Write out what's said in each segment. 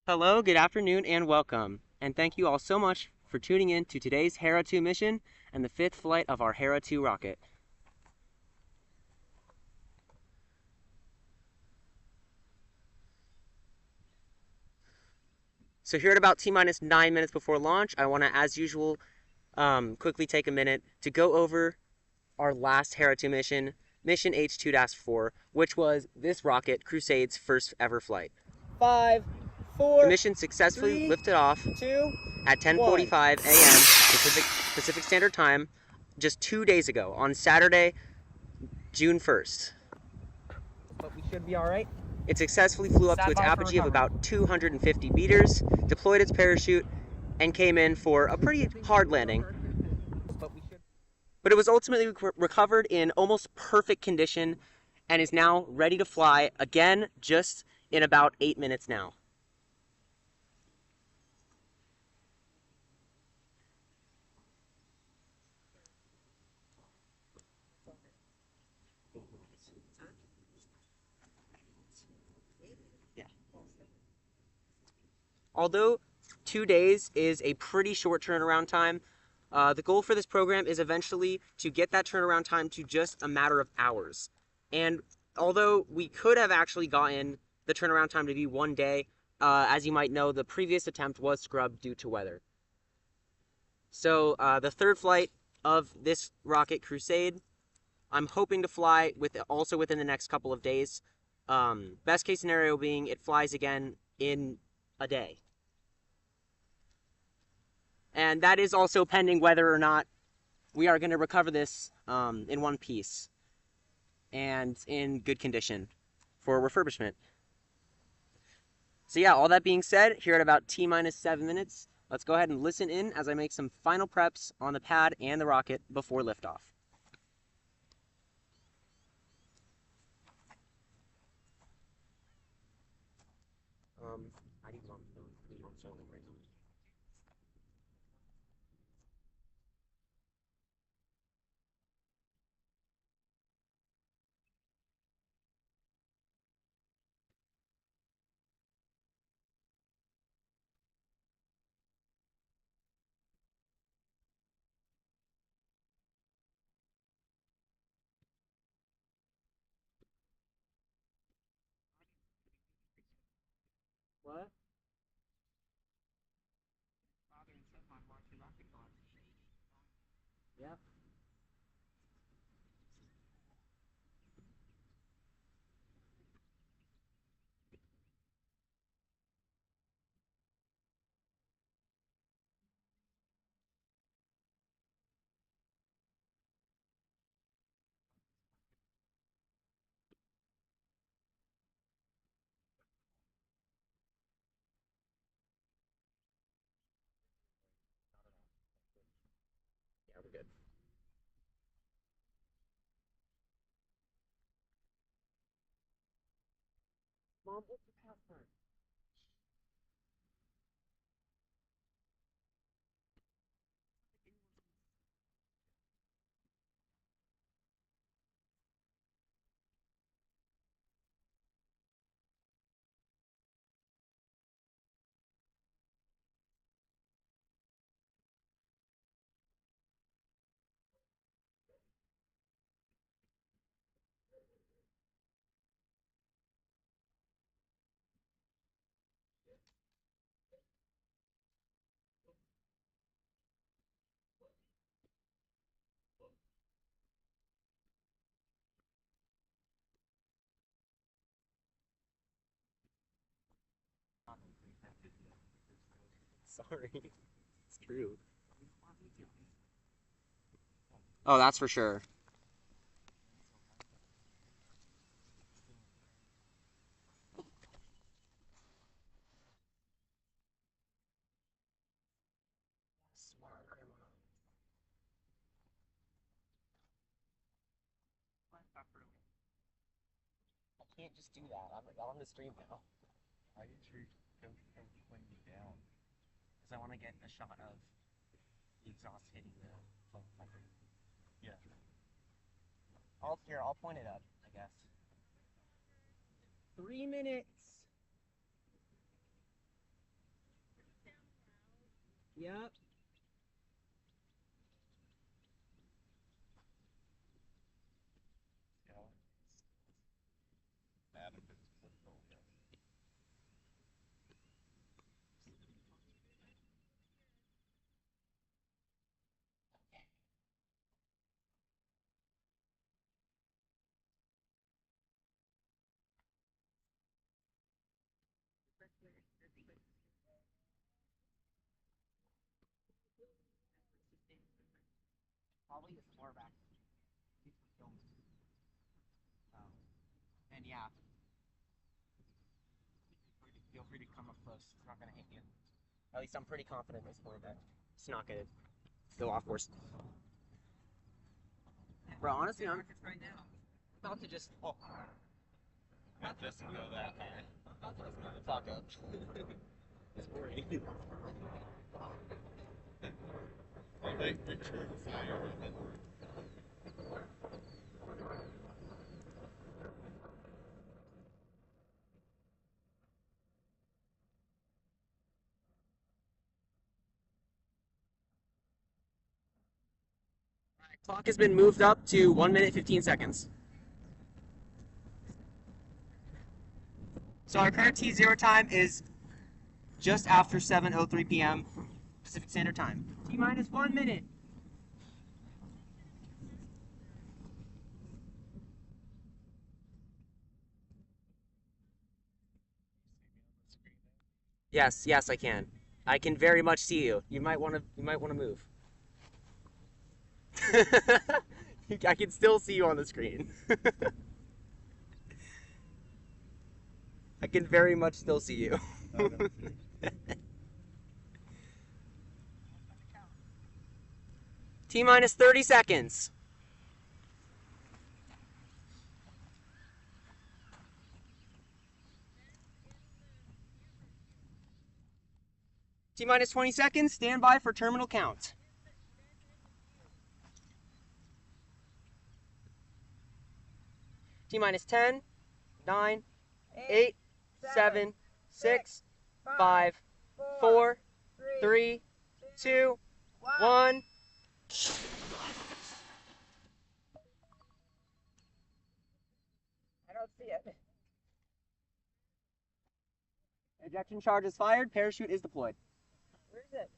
Hello, good afternoon, and welcome. And thank you all so much for tuning in to today's Hera 2 mission and the 5th flight of our Hera 2 rocket. So here at about T-minus 9 minutes before launch, I want to, as usual, quickly take a minute to go over our last Hera 2 mission, mission H2-4, which was this rocket, Crusade's first ever flight. 5, 4, The mission successfully 3, lifted off 2, at 10:45 a.m. Pacific Standard Time just 2 days ago on Saturday, June 1st. But we should be alright. It successfully flew up to its apogee of about 250 meters, deployed its parachute, and came in for a pretty hard landing. But it was ultimately recovered in almost perfect condition and is now ready to fly again just in about 8 minutes now. Although 2 days is a pretty short turnaround time, the goal for this program is eventually to get that turnaround time to just a matter of hours. And although we could have actually gotten the turnaround time to be 1 day, as you might know, the previous attempt was scrubbed due to weather. So the third flight of this rocket, Crusade, I'm hoping to fly also within the next couple of days. Best case scenario being it flies again in a day. And that is also pending whether or not we are going to recover this in one piece and in good condition for refurbishment. So yeah, all that being said, here at about T-minus 7 minutes, let's go ahead and listen in as I make some final preps on the pad and the rocket before liftoff. I need one. What? Yep. Yeah, we're good. Mom, what's the password? Sorry. It's true. Oh, that's for sure. I can't just do that. I'm on the stream now. Why did you go when you down? Because I want to get a shot of the exhaust hitting the foam cover. Yeah. I'll point it up, I guess. 3 minutes. Yep. Yeah. Bad if it's political, yeah. Probably the floor back. And yeah. Feel free to come up close. It's not going to hit you. At least I'm pretty confident at this point that it's not going to go off course. Bro, honestly, I'm right now. About to just. Oh. It doesn't go that high. About to just move the clock up. It's boring. I like return fire. Clock has been moved up to 1 minute 15 seconds. So our current T0 time is just after 7:03 p.m. Pacific Standard Time. T minus 1 minute. Yes, yes, I can. I can very much see you. You might want to move. I can still see you on the screen. I can very much still see you. T minus 30 seconds. T minus 20 seconds. Stand by for terminal count. T minus 10, 9, 8, 7, 6, 5, 4, 3, 2, 1. I don't see it. Ejection charge is fired. Parachute is deployed. Where is it?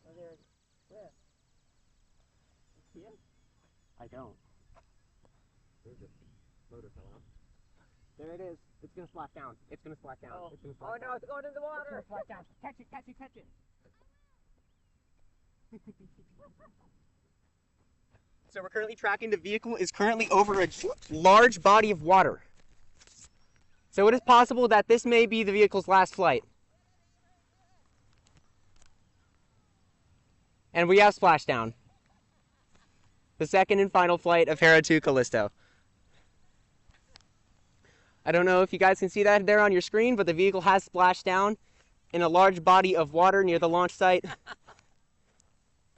Oh, there it is. Where? You see it? I don't. There's a motor fell off. There it is. It's gonna splash down. It's gonna splash down. Oh, It's gonna oh splash no, down. it's going in the water. It's gonna splash down. Catch it, catch it, catch it. So we're currently tracking the vehicle is currently over a large body of water. So it is possible that this may be the vehicle's last flight. And we have splashdown. The second and final flight of Hera 2 Callisto. I don't know if you guys can see that there on your screen, but the vehicle has splashed down in a large body of water near the launch site.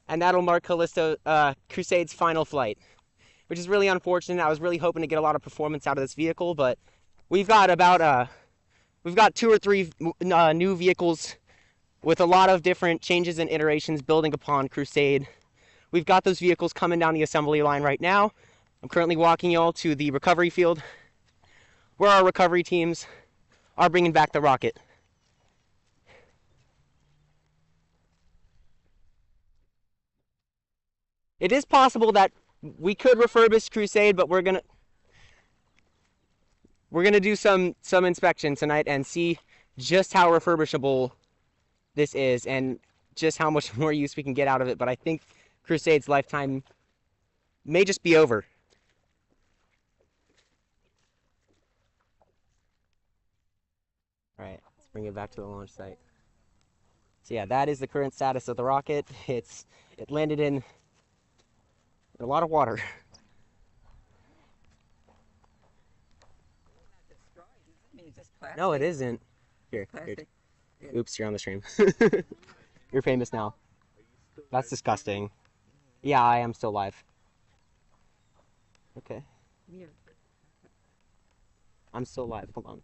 And that'll mark Callisto Crusade's final flight, which is really unfortunate. I was really hoping to get a lot of performance out of this vehicle, but we've got about 2 or 3 new vehicles with a lot of different changes and iterations building upon Crusade. We've got those vehicles coming down the assembly line right now. I'm currently walking y'all to the recovery field, where our recovery teams are bringing back the rocket. It is possible that we could refurbish Crusade, but we're gonna do some inspection tonight and see just how refurbishable this is and just how much more use we can get out of it. But I think Crusade's lifetime may just be over. All right, let's bring it back to the launch site. So yeah, that is the current status of the rocket. It landed in a lot of water. No, it isn't. Here. Oops, you're on the stream. You're famous now. That's disgusting. Yeah, I am still live. Okay. I'm still live. Hold on.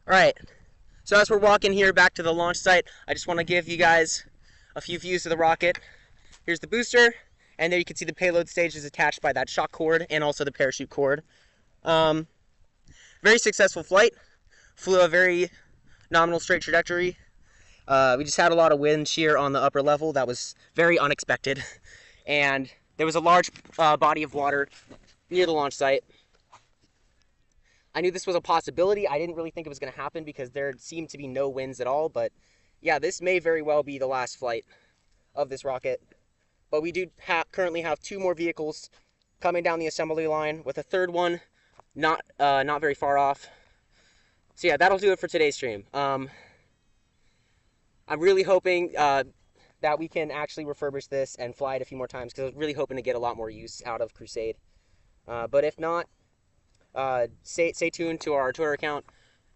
All right. So as we're walking here back to the launch site, I just want to give you guys a few views of the rocket. Here's the booster, and there you can see the payload stage is attached by that shock cord and also the parachute cord. Very successful flight. Flew a very nominal straight trajectory. We just had a lot of wind shear on the upper level that was very unexpected, and there was a large body of water near the launch site. I knew this was a possibility. I didn't really think it was going to happen because there seemed to be no winds at all, but yeah, this may very well be the last flight of this rocket. But we do currently have 2 more vehicles coming down the assembly line, with a third one not very far off. So yeah, that'll do it for today's stream. I'm really hoping that we can actually refurbish this and fly it a few more times, because I was really hoping to get a lot more use out of Crusade. But if not, stay tuned to our Twitter account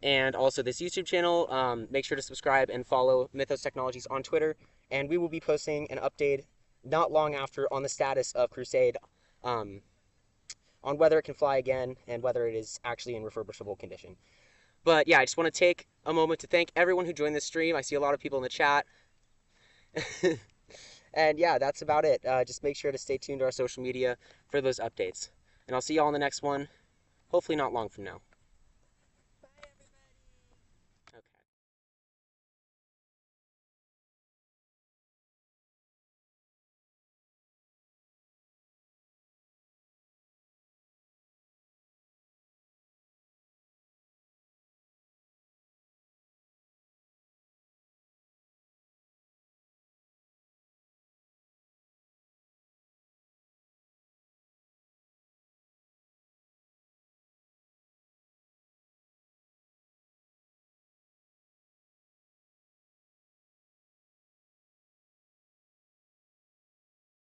and also this YouTube channel. Make sure to subscribe and follow Mythos Technologies on Twitter, and we will be posting an update not long after on the status of Crusade, on whether it can fly again and whether it is actually in refurbishable condition. But yeah, I just want to take a moment to thank everyone who joined this stream. I see a lot of people in the chat. And yeah, that's about it. Just make sure to stay tuned to our social media for those updates. And I'll see you all in the next one, hopefully not long from now.